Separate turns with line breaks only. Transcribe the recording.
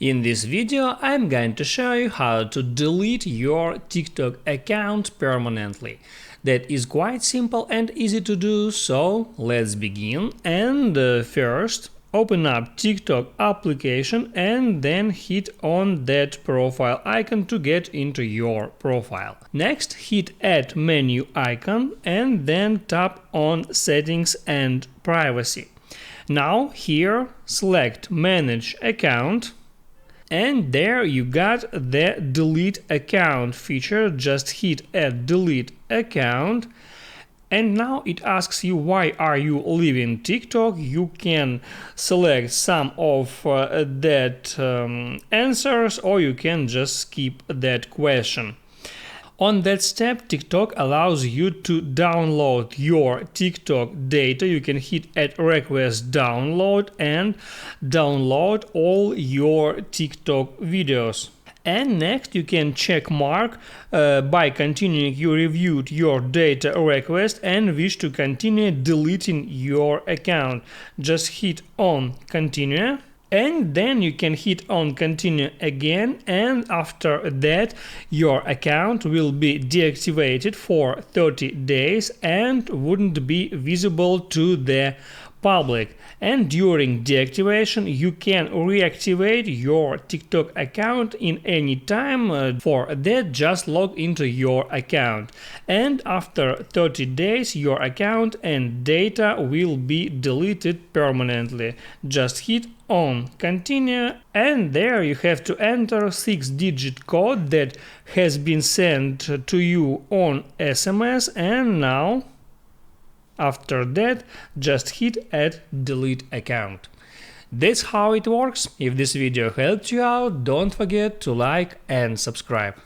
In this video, I'm going to show you how to delete your TikTok account permanently. That is quite simple and easy to do, so let's begin. And first, open up TikTok application and then hit on that profile icon to get into your profile. Next, hit Add Menu icon and then tap on Settings and Privacy. Now here, select Manage Account. And there you got the delete account feature. Just hit add delete account. And now it asks you why are you leaving TikTok. You can select some of that answers, or you can just skip that question. On that step, TikTok allows you to download your TikTok data. You can hit Add Request Download and download all your TikTok videos. And next you can check mark by continuing you reviewed your data request and wish to continue deleting your account. Just hit on Continue. And then you can hit on Continue again, and after that your account will be deactivated for 30 days and wouldn't be visible to the public. And during deactivation you can reactivate your TikTok account in any time. For that, just log into your account, and after 30 days your account and data will be deleted permanently. Just hit on Continue, and there you have to enter 6-digit code that has been sent to you on SMS. And now after that, just hit Add Delete Account. That's how it works. If this video helped you out, don't forget to like and subscribe.